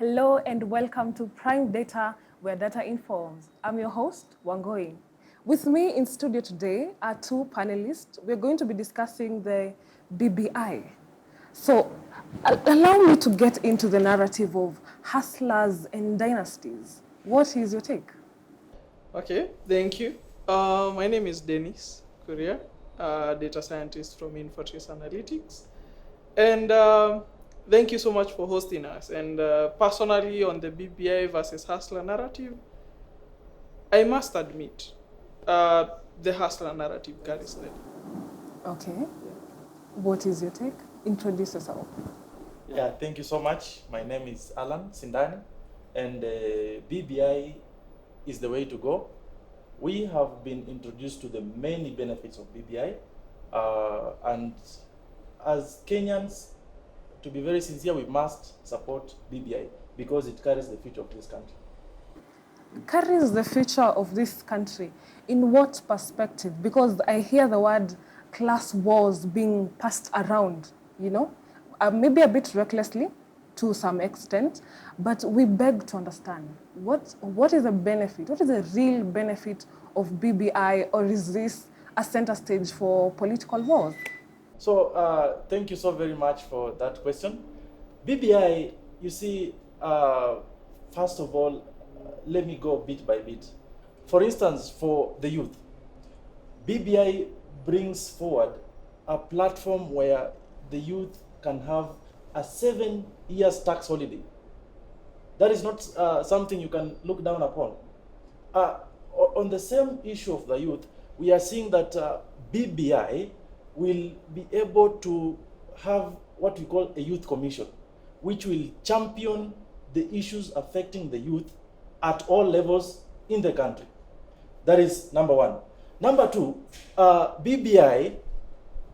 Hello and welcome to Prime Data, where data informs. I'm your host, Wangoi. With me in studio today are two panelists. We're going to be discussing the BBI. So allow me to get into the narrative of hustlers and dynasties. What is your take? Okay, thank you. My name is Dennis Kuria, data scientist from Infotrace Analytics. And thank you so much for hosting us. And personally, on the BBI versus hustler narrative, I must admit, the hustler narrative carries the day. Okay. What is your take? Introduce yourself. Yeah, thank you so much. My name is Alan Sindani, and BBI is the way to go. We have been introduced to the many benefits of BBI, and as Kenyans, to be very sincere, we must support BBI because it carries the future of this country. Carries the future of this country. In what perspective? Because I hear the word class wars being passed around, maybe a bit recklessly to some extent, but we beg to understand what is the benefit? What is the real benefit of BBI, or is this a center stage for political wars? So thank you so very much for that question. BBI, you see, first of all, let me go bit by bit. For instance, for the youth, BBI brings forward a platform where the youth can have a 7 years tax holiday. That is not something you can look down upon. On the same issue of the youth, we are seeing that BBI will be able to have what we call a youth commission, which will champion the issues affecting the youth at all levels in the country. That is number one. Number two, BBI,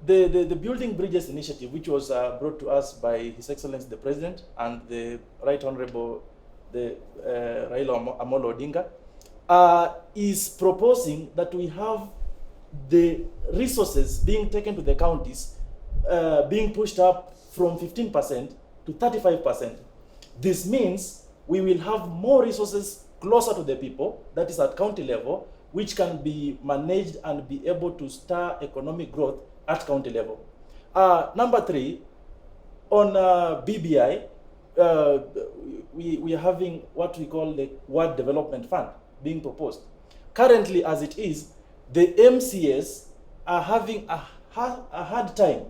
the Building Bridges initiative, which was brought to us by His Excellency the President and the Right Honorable Raila Amolo Odinga, is proposing that we have the resources being taken to the counties being pushed up from 15% to 35%. This means we will have more resources closer to the people, that is at county level, which can be managed and be able to stir economic growth at county level. Number three, on BBI, we are having what we call the Ward Development Fund being proposed. Currently, as it is, the MCS are having a hard time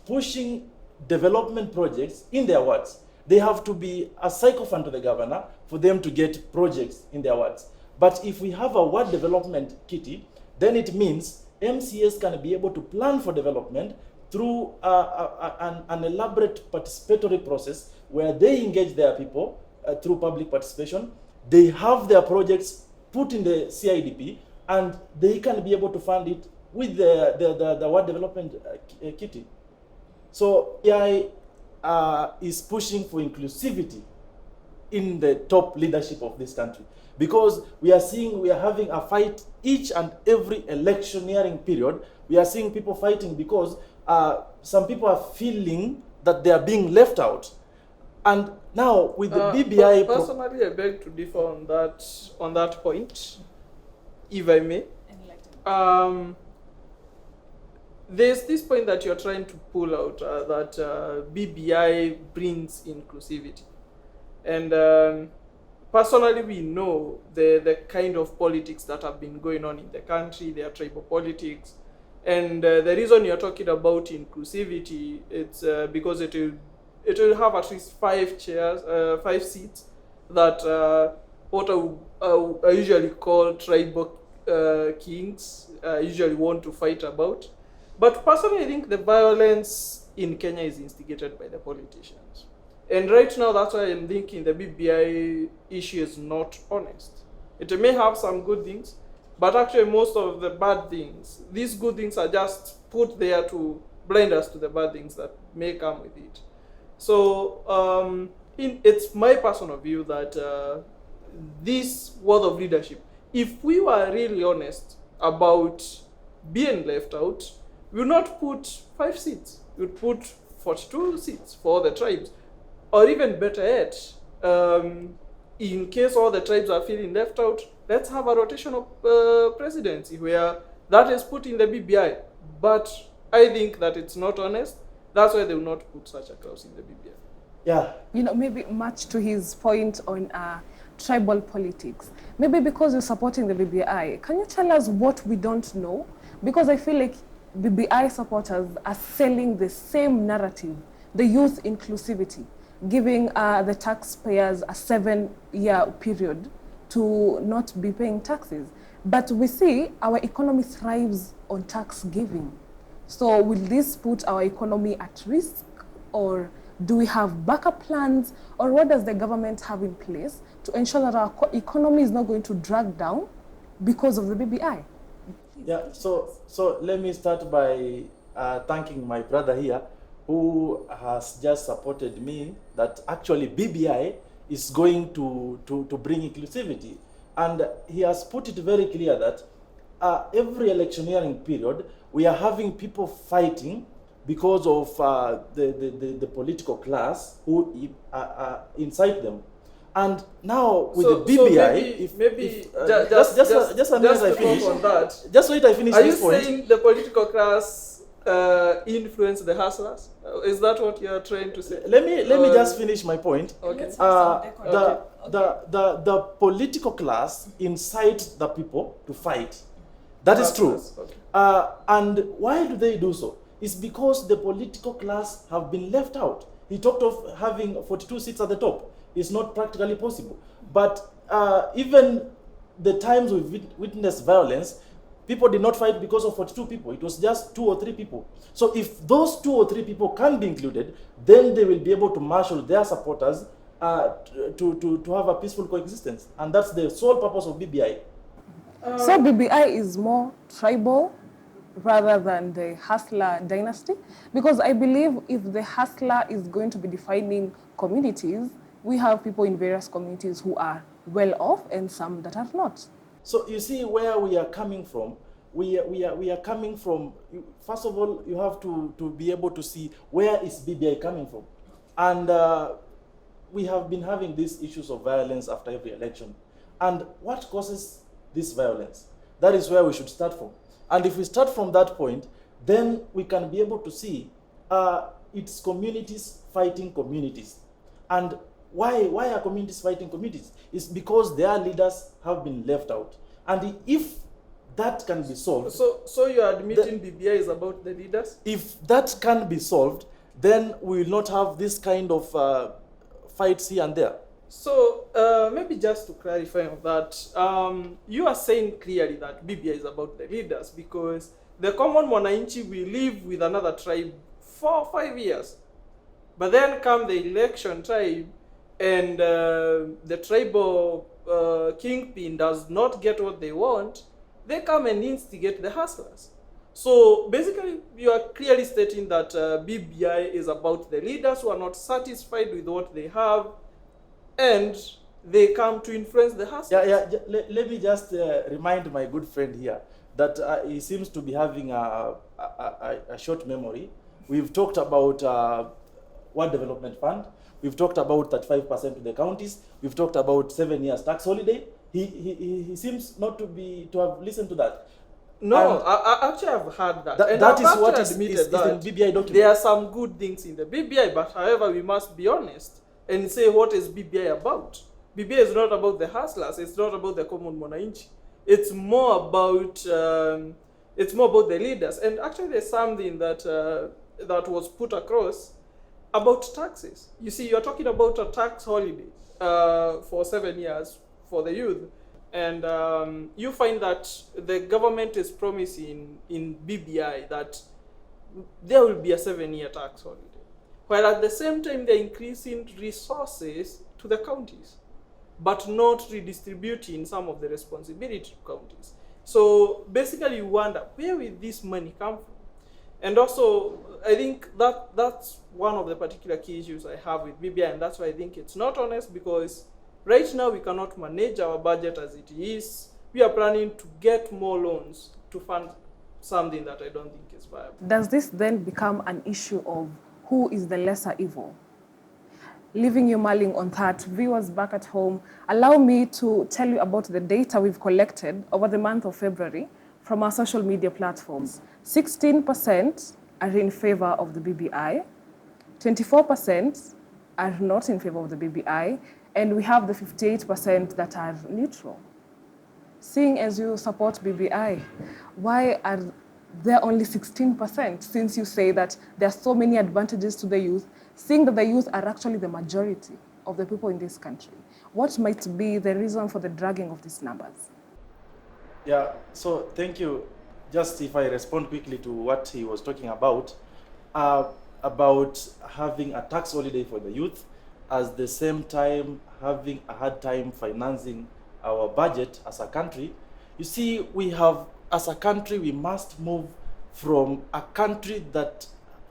pushing development projects in their wards. They have to be a sycophant to the governor for them to get projects in their wards. But if we have a ward development kitty, then it means MCS can be able to plan for development through an elaborate participatory process where they engage their people through public participation. They have their projects put in the CIDP, and they can be able to fund it with the ward development kitty. So AI is pushing for inclusivity in the top leadership of this country, because we are having a fight each and every electioneering period. We are seeing people fighting because some people are feeling that they are being left out. And now with the BBI... Personally, I beg to differ on that point, if I may. There's this point that you're trying to pull out, that BBI brings inclusivity. And personally, we know the kind of politics that have been going on in the country. They are tribal politics. And the reason you're talking about inclusivity, it's because it will have at least 5 seats that what I usually call tribal kings usually want to fight about. But personally, I think the violence in Kenya is instigated by the politicians. And right now, that's why I'm thinking the BBI issue is not honest. It may have some good things, but actually most of the bad things, these good things are just put there to blind us to the bad things that may come with it. So it's my personal view that this word of leadership, if we were really honest about being left out, we would not put 5 seats. We would put 42 seats for the tribes. Or even better yet, In case all the tribes are feeling left out, let's have a rotation of presidency where that is put in the BBI. But I think that it's not honest. That's why they will not put such a clause in the BBI. Yeah. You know, maybe much to his point on tribal politics. Maybe because you're supporting the BBI, can you tell us what we don't know? Because I feel like BBI supporters are selling the same narrative, the youth inclusivity, giving the taxpayers a 7-year period to not be paying taxes. But we see our economy thrives on tax giving. So will this put our economy at risk, or do we have backup plans, or what does the government have in place to ensure that our economy is not going to drag down because of the BBI? Yeah, so let me start by thanking my brother here who has just supported me that actually BBI is going to bring inclusivity. And he has put it very clear that every electioneering period, we are having people fighting because of the political class who incite them. And now with the BBI, just to finish talk on that. Just wait, I finish Are you this point. saying the political class influence the hustlers? Is that what you are trying to say? Let me just finish my point. Okay. The political class incite the people to fight. That is true. Okay. And why do they do so? It's because the political class have been left out. He talked of having 42 seats at the top. It's not practically possible. But even the times we've witnessed violence, people did not fight because of 42 people. It was just 2 or 3 people. So if those 2 or 3 people can be included, then they will be able to marshal their supporters to have a peaceful coexistence. And that's the sole purpose of BBI. So BBI is more tribal rather than the hustler dynasty? Because I believe if the hustler is going to be defining communities, we have people in various communities who are well off and some that are not. So you see where we are coming from. We are coming from, first of all, you have to be able to see where is BBI coming from. And we have been having these issues of violence after every election. And what causes this violence? That is where we should start from. And if we start from that point, then we can be able to see it's communities fighting communities. And why are communities fighting communities? It's because their leaders have been left out. And if that can be solved... So you are admitting BBI is about the leaders? If that can be solved, then we will not have this kind of fights here and there. So maybe just to clarify on that, you are saying clearly that BBI is about the leaders because the common Mwananchi will live with another tribe for 5 years. But then come the election time and the tribal kingpin does not get what they want, they come and instigate the hustlers. So basically, you are clearly stating that BBI is about the leaders who are not satisfied with what they have, and they come to influence the hustlers. Let me just remind my good friend here that he seems to be having a short memory. We've talked about World Development Fund. We've talked about 35% to the counties. We've talked about 7 years tax holiday. He seems not to have listened to that. No, I actually have heard that. And that I've is what admitted is in that BBI document. there are some good things in the BBI, but however, we must be honest and say what is BBI about. BBI is not about the hustlers. It's not about the common Mwananchi. It's more about the leaders. And actually, there's something that that was put across about taxes. You see, you're talking about a tax holiday for 7 years for the youth. And you find that the government is promising in BBI that there will be a 7-year tax holiday. While at the same time, they're increasing resources to the counties, but not redistributing some of the responsibility to counties. So basically, you wonder, where will this money come from? And also, I think that's one of the particular key issues I have with BBI, and that's why I think it's not honest, because right now we cannot manage our budget as it is. We are planning to get more loans to fund something that I don't think is viable. Does this then become an issue of who is the lesser evil? Leaving you mulling on that, viewers back at home, allow me to tell you about the data we've collected over the month of February from our social media platforms. 16% are in favor of the BBI, 24% are not in favor of the BBI, and we have the 58% that are neutral. Seeing as you support BBI, why are there only 16%, since you say that there are so many advantages to the youth, seeing that the youth are actually the majority of the people in this country? What might be the reason for the dragging of these numbers? Yeah, so thank you. Just if I respond quickly to what he was talking about having a tax holiday for the youth, at the same time having a hard time financing our budget as a country. You see, we have, as a country, we must move from a country that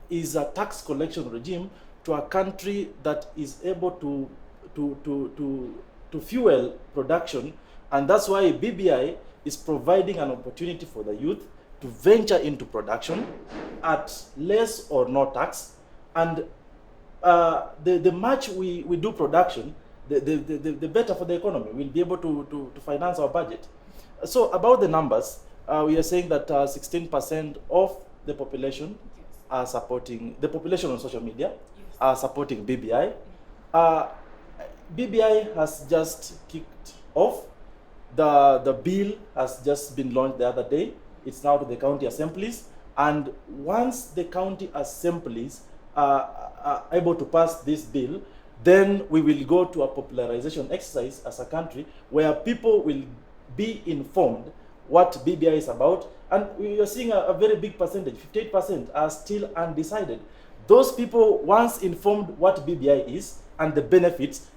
is a tax collection regime to a country that is able to fuel production, and that's why BBI is providing an opportunity for the youth to venture into production at less or no tax. And the much we do production, the better for the economy. We'll be able to finance our budget. So about the numbers, we are saying that 16% of the population are supporting, the population on social media are supporting BBI. BBI has just kicked off. The bill has just been launched the other day. It's now to the county assemblies, and once the county assemblies are able to pass this bill, then we will go to a popularization exercise as a country where people will be informed what BBI is about. And we are seeing a very big percentage, 58% are still undecided. Those people, once informed what BBI is and the benefits,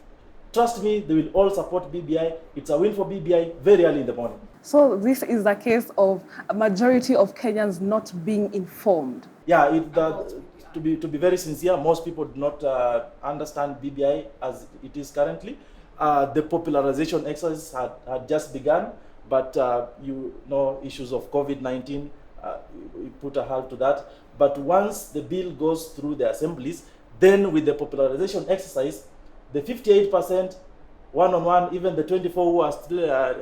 trust me, they will all support BBI. It's a win for BBI very early in the morning. So this is a case of a majority of Kenyans not being informed. Yeah, to be very sincere, most people do not understand BBI as it is currently. The popularization exercise had just begun, but issues of COVID-19 we put a halt to that. But once the bill goes through the assemblies, then with the popularization exercise, the 58%, one-on-one, even the 24 who are still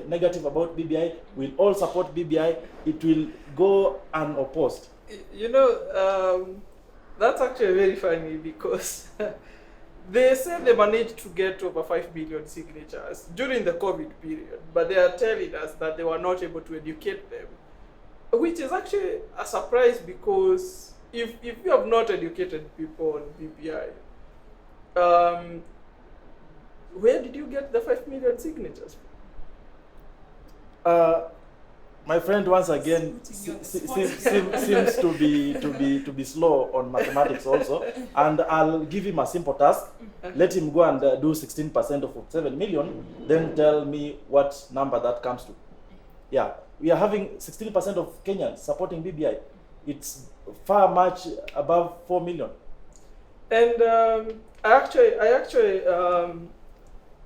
negative about BBI, will all support BBI. It will go unopposed. That's actually very funny because they said they managed to get over 5 million signatures during the COVID period, but they are telling us that they were not able to educate them, which is actually a surprise because if you have not educated people on BBI, where did you get the 5 million signatures from? My friend, once again, seems to be slow on mathematics also, and I'll give him a simple task. Let him go and do 16% of 7 million, then tell me what number that comes to. Yeah, we are having 16% of Kenyans supporting BBI. It's far much above 4 million. And I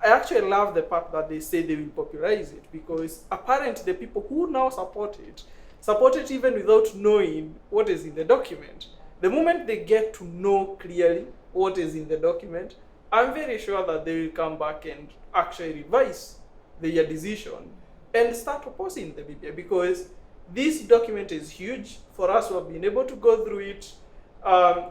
actually love the part that they say they will popularize it, because apparently the people who now support it even without knowing what is in the document. The moment they get to know clearly what is in the document, I'm very sure that they will come back and actually revise their decision and start opposing the BBI, because this document is huge for us who have been able to go through it.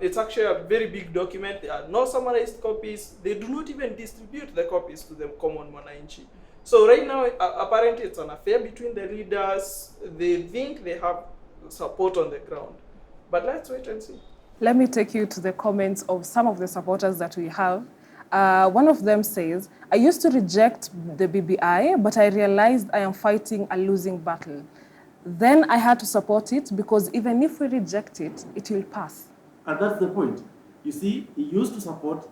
It's actually a very big document. There are no summarized copies. They do not even distribute the copies to the common mwananchi. So right now, apparently it's an affair between the leaders. They think they have support on the ground. But let's wait and see. Let me take you to the comments of some of the supporters that we have. One of them says, I used to reject the BBI, but I realized I am fighting a losing battle. Then I had to support it because even if we reject it, it will pass. And that's the point. You see, he used to support.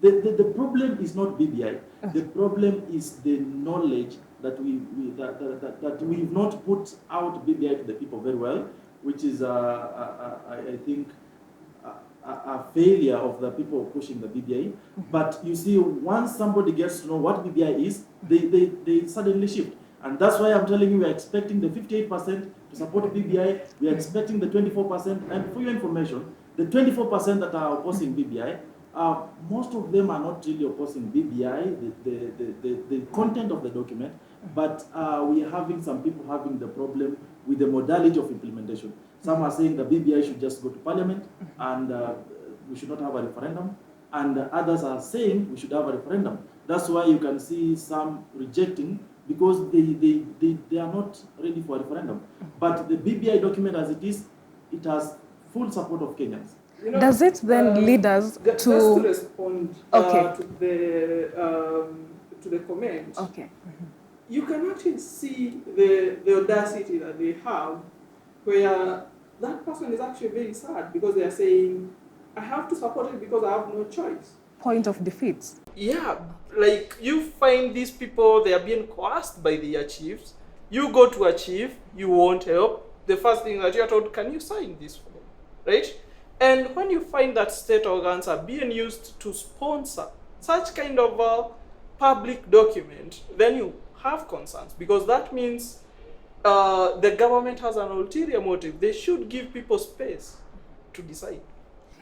The problem is not BBI. The problem is the knowledge that we've not put out BBI to the people very well, which is, I think, a failure of the people pushing the BBI. But you see, once somebody gets to know what BBI is, they suddenly shift. And that's why I'm telling you, we're expecting the 58% to support BBI. We're expecting the 24%. And for your information, the 24% that are opposing BBI, most of them are not really opposing BBI, the content of the document, but we are having some people having the problem with the modality of implementation. Some are saying the BBI should just go to parliament and we should not have a referendum, and others are saying we should have a referendum. That's why you can see some rejecting, because they are not ready for a referendum. But the BBI document as it is, it has full support of Kenyans. You know, Does it then lead us just to respond Okay. to the comment? Okay. You can actually see the audacity that they have, where that person is actually very sad because they are saying, I have to support it because I have no choice. Point of defeat. Yeah, like you find these people, they are being coerced by their chiefs. You go to a chief, you want help. The first thing that you're told, can you sign this form? Right? And when you find that state organs are being used to sponsor such kind of a public document, then you have concerns, because that means the government has an ulterior motive. They should give people space to decide.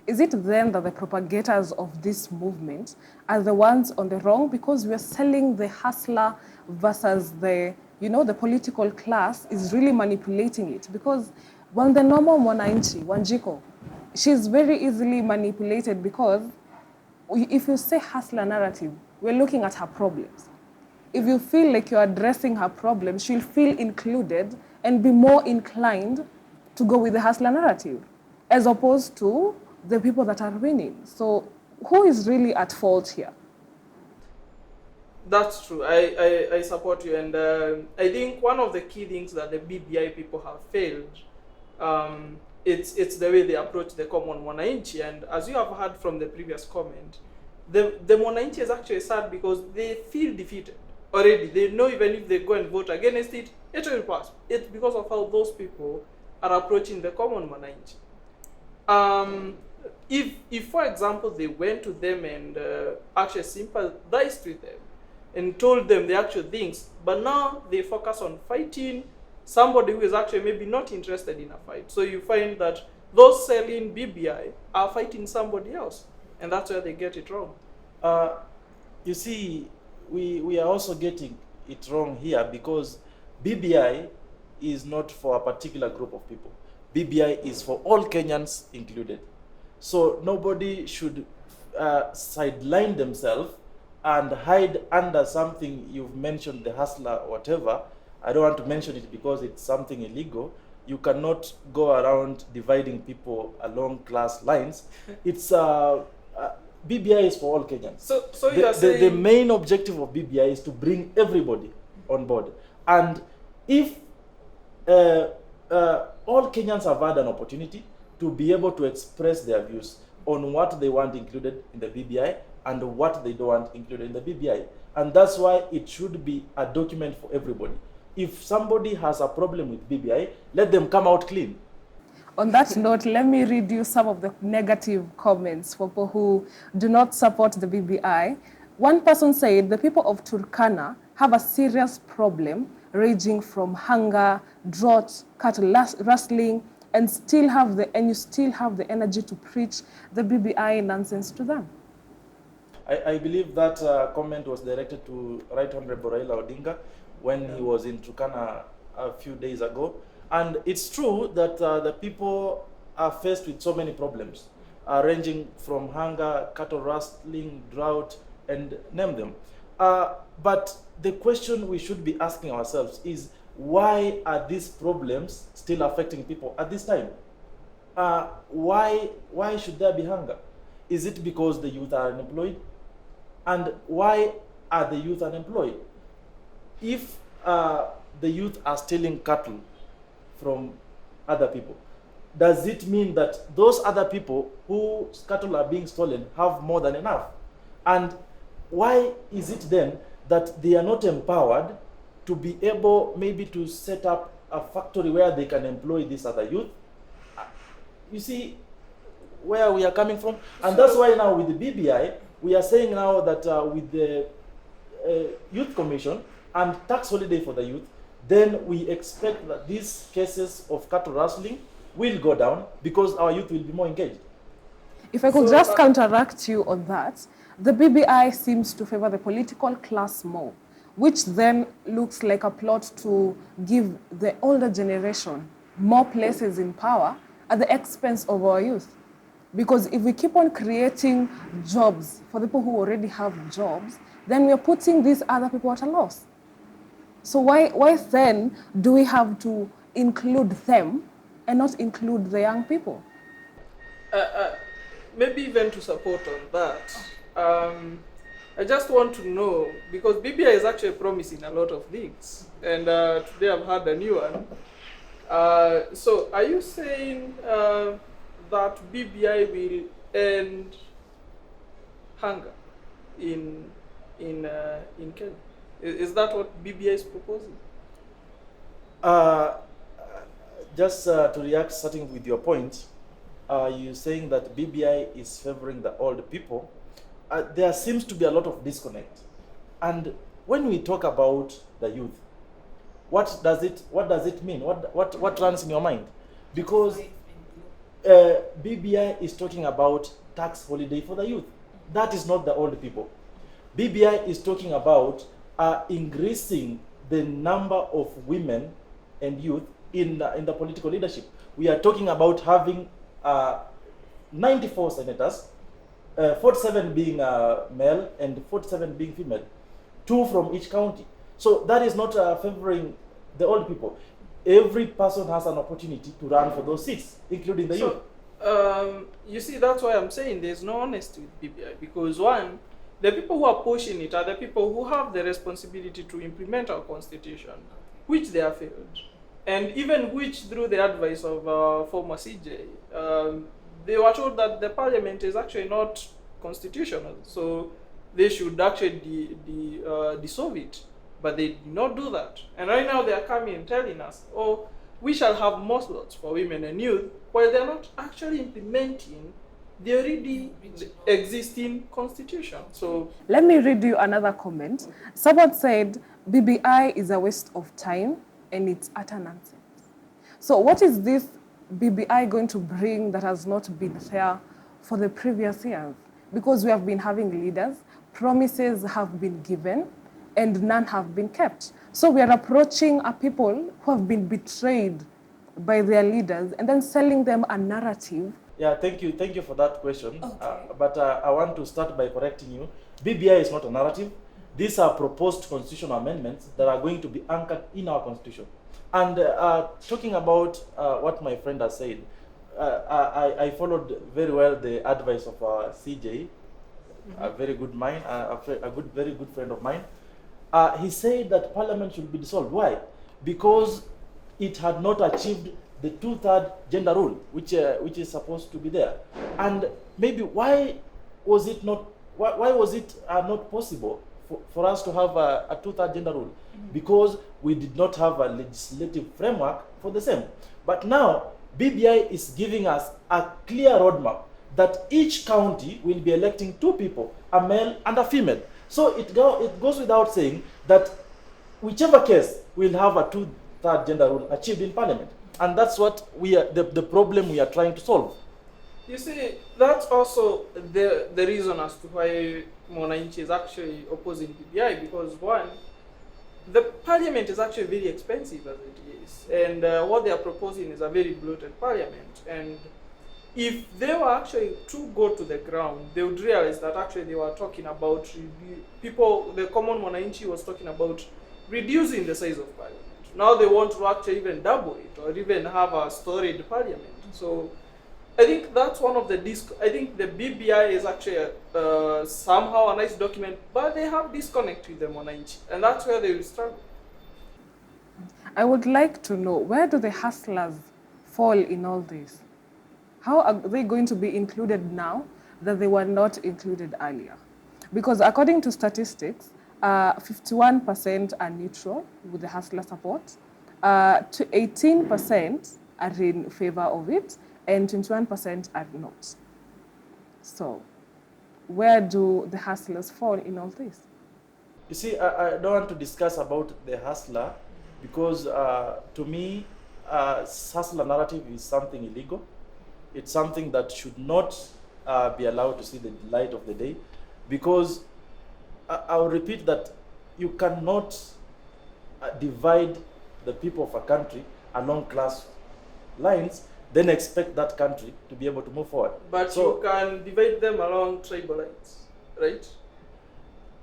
Is it then that the propagators of this movement are the ones on the wrong, because we're selling the hustler versus the political class is really manipulating it? Because when the normal mwananchi, Wanjiko, she's very easily manipulated, because if you say hustler narrative, we're looking at her problems. If you feel like you're addressing her problems, she'll feel included and be more inclined to go with the hustler narrative, as opposed to the people that are winning. So who is really at fault here? That's true. I support you. And I think one of the key things that the BBI people have failed, it's the way they approach the common mwananchi. And as you have heard from the previous comment, the mwananchi is actually sad because they feel defeated already. They know even if they go and vote against it, it will pass. It's because of how those people are approaching the common mwananchi. If for example, they went to them and actually sympathized with them and told them the actual things, but now they focus on fighting somebody who is actually maybe not interested in a fight. So you find that those selling BBI are fighting somebody else, and that's where they get it wrong. You see, we are also getting it wrong here, because BBI is not for a particular group of people. BBI is for all Kenyans included. So nobody should sideline themselves and hide under something you've mentioned, the hustler or whatever. I don't want to mention it because it's something illegal. You cannot go around dividing people along class lines. It's BBI is for all Kenyans. So you are saying the main objective of BBI is to bring everybody on board. And if all Kenyans have had an opportunity to be able to express their views on what they want included in the BBI and what they don't want included in the BBI. And that's why it should be a document for everybody. If somebody has a problem with BBI, let them come out clean. On that note, let me read you some of the negative comments for people who do not support the BBI. One person said, the people of Turkana have a serious problem ranging from hunger, drought, cattle rustling, and you still have the energy to preach the BBI nonsense to them. I believe that comment was directed to Right Honorable Raila Odinga when he was in Turkana a few days ago. And it's true that the people are faced with so many problems, ranging from hunger, cattle rustling, drought, and name them. But the question we should be asking ourselves is, why are these problems still affecting people at this time? Why should there be hunger? Is it because the youth are unemployed? And why are the youth unemployed? If the youth are stealing cattle from other people, does it mean that those other people whose cattle are being stolen have more than enough? And why is it then that they are not empowered to be able maybe to set up a factory where they can employ this other youth? You see where we are coming from? And that's why now with the BBI, we are saying now that with the Youth Commission and tax holiday for the youth, then we expect that these cases of cattle rustling will go down because our youth will be more engaged. If I could So, just counteract you on that, the BBI seems to favor the political class more, which then looks like a plot to give the older generation more places in power at the expense of our youth. Because if we keep on creating jobs for people who already have jobs, then we are putting these other people at a loss. So why then do we have to include them and not include the young people? maybe even to support on that, I just want to know, because BBI is actually promising a lot of things, and today I've had a new one. So are you saying that BBI will end hunger in Kenya? Is that what BBI is proposing? Uh, just to react, starting with your point, you saying that BBI is favoring the old people. There seems to be a lot of disconnect. And when we talk about the youth, what does it mean? What runs in your mind? Because BBI is talking about tax holiday for the youth. That is not the old people. BBI is talking about increasing the number of women and youth in the political leadership. We are talking about having 94 senators, 47 being male and 47 being female, 2 from each county. So that is not favoring the old people. Every person has an opportunity to run for those seats, including the youth. You see, that's why I'm saying there's no honesty with BBI, because one, the people who are pushing it are the people who have the responsibility to implement our constitution, which they have failed. And even which, through the advice of former CJ, they were told that the parliament is actually not constitutional, so they should actually dissolve it. But they did not do that. And right now they are coming and telling us, oh, we shall have more slots for women and youth, while they're not actually implementing the already existing constitution. So Let me read you another comment. Someone said BBI is a waste of time and it's utter nonsense. So what is this BBI going to bring that has not been there for the previous years? Because we have been having leaders, promises have been given, and none have been kept. So we are approaching a people who have been betrayed by their leaders and then selling them a narrative. Yeah, thank you for that question. Okay. But I want to start by correcting you. BBI is not a narrative. These are proposed constitutional amendments that are going to be anchored in our constitution. And talking about what my friend has said, I followed very well the advice of CJ, a very good mind, very good friend of mine. He said that Parliament should be dissolved. Why? Because it had not achieved the 2/3 gender rule, which is supposed to be there. And maybe why was it not possible for us to have a 2/3 gender rule? Because we did not have a legislative framework for the same. But now BBI is giving us a clear roadmap that each county will be electing 2 people, a male and a female. So it goes without saying that whichever case we'll have a 2/3 gender rule achieved in Parliament. And that's what the problem we are trying to solve. you see, that's also the reason as to why Mwananchi is actually opposing BBI, because one, the parliament is actually very expensive as it is, and what they are proposing is a very bloated parliament. And if they were actually to go to the ground, they would realize that actually they were talking about the common Mwananchi was talking about reducing the size of parliament. Now they want to actually even double it or even have a storied parliament. So I think that's one of the I think the BBI is actually somehow a nice document, but they have disconnect with the Mwananchi, and that's where they will struggle. I would like to know, where do the hustlers fall in all this? How are they going to be included now that they were not included earlier? Because according to statistics, 51% are neutral with the hustler support, 18% are in favor of it, and 21% are not. So where do the hustlers fall in all this? You see, I don't want to discuss about the hustler because to me, hustler narrative is something illegal. It's something that should not be allowed to see the light of the day, because I'll repeat that you cannot divide the people of a country along class lines, then expect that country to be able to move forward. But so, you can divide them along tribal lines, right?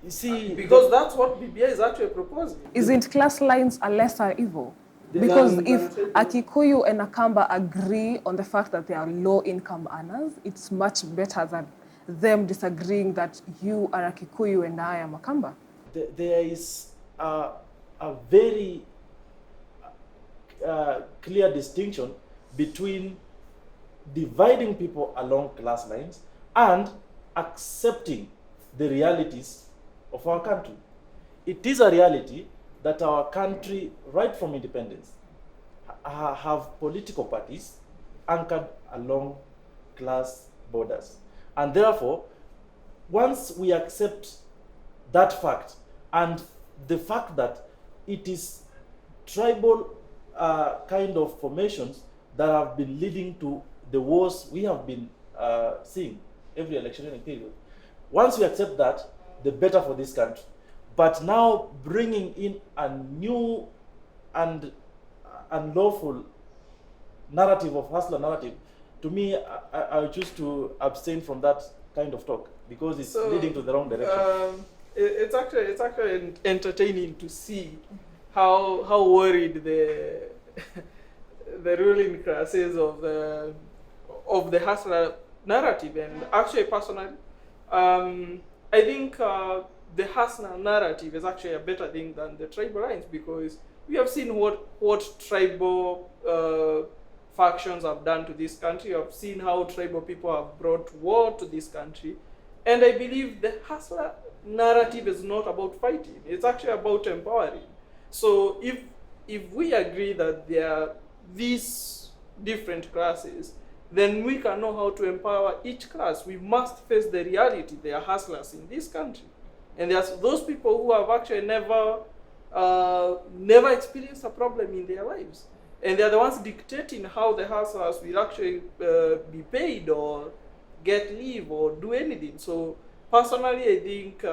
You see, because that's what BBI is actually proposing. Isn't class lines a lesser evil? Because if a Kikuyu and a Kamba agree on the fact that they are low-income earners, it's much better than them disagreeing that you are a Kikuyu and I am a Kamba. There is a very clear distinction between dividing people along class lines and accepting the realities of our country. It is a reality that our country, right from independence, have political parties anchored along class borders. And therefore, once we accept that fact and the fact that it is tribal kind of formations that have been leading to the wars we have been seeing every electionary period, once we accept that, the better for this country. But now bringing in a new and unlawful narrative of hustler narrative, to me, I choose to abstain from that kind of talk because it's leading to the wrong direction. It's actually entertaining to see how worried the the ruling class is of the hustler narrative. And actually, personally, I think the hustler narrative is actually a better thing than the tribal lines, because we have seen what tribal factions have done to this country. We have seen how tribal people have brought war to this country. And I believe the hustler narrative is not about fighting. It's actually about empowering. So if we agree that there are these different classes, then we can know how to empower each class. We must face the reality. There are hustlers in this country. And there's those people who have actually never experienced a problem in their lives. And they're the ones dictating how the hustlers will actually be paid or get leave or do anything. So personally, I think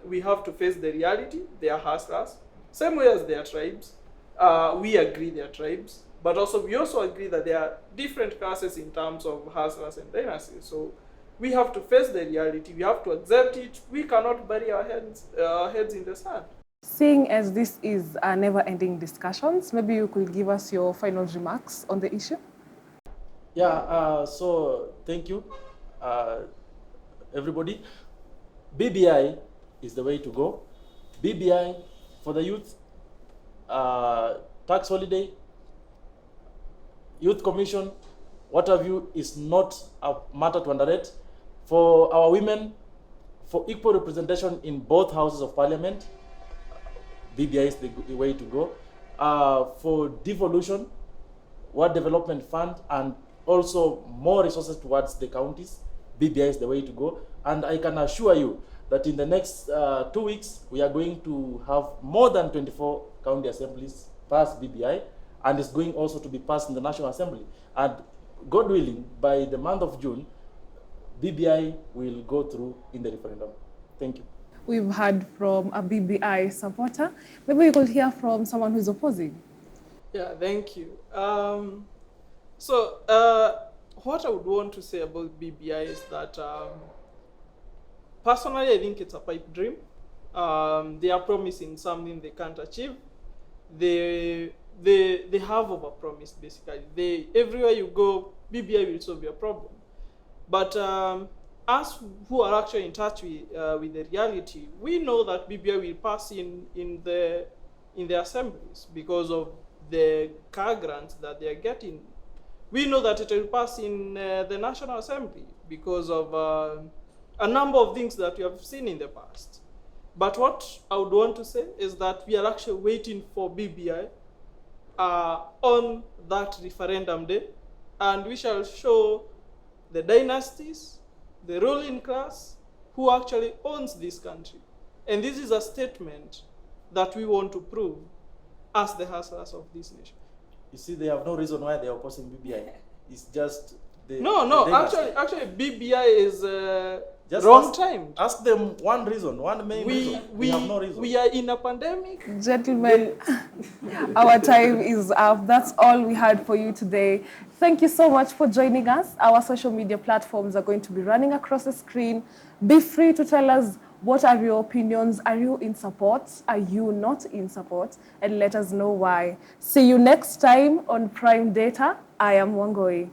we have to face the reality. They are hustlers, same way as their tribes. We agree they are tribes, but we also agree that there are different classes in terms of hustlers and dynasties. So we have to face the reality. We have to accept it. We cannot bury our heads in the sand. Seeing as this is a never-ending discussions, maybe you could give us your final remarks on the issue? Yeah, so thank you, everybody. BBI is the way to go. BBI for the youth, tax holiday, youth commission, what have you, is not a matter to underrate. For our women, for equal representation in both houses of parliament, BBI is the way to go. For devolution, Ward Development Fund, and also more resources towards the counties, BBI is the way to go. And I can assure you that in the next 2 weeks, we are going to have more than 24 county assemblies pass BBI, and it's going also to be passed in the National Assembly. And God willing, by the month of June, BBI will go through in the referendum. Thank you. We've heard from a BBI supporter. Maybe we could hear from someone who's opposing. Yeah, thank you. What I would want to say about BBI is that personally, I think it's a pipe dream. They are promising something they can't achieve. They have overpromised, basically. Everywhere you go, BBI will solve your problem. But us who are actually in touch with the reality, we know that BBI will pass in the assemblies because of the car grants that they are getting. We know that it will pass in the National Assembly because of a number of things that we have seen in the past. But what I would want to say is that we are actually waiting for BBI on that referendum day, and we shall show the dynasties, the ruling class, who actually owns this country. And this is a statement that we want to prove as the hustlers of this nation. You see, they have no reason why they are opposing BBI. It's just No, the dynasty. actually, BBI is Just wrong time. Ask them one reason, one main reason. We have no reason. We are in a pandemic. Gentlemen, our time is up. That's all we had for you today. Thank you so much for joining us. Our social media platforms are going to be running across the screen. Be free to tell us what are your opinions. Are you in support? Are you not in support? And let us know why. See you next time on Prime Data. I am Wangoi.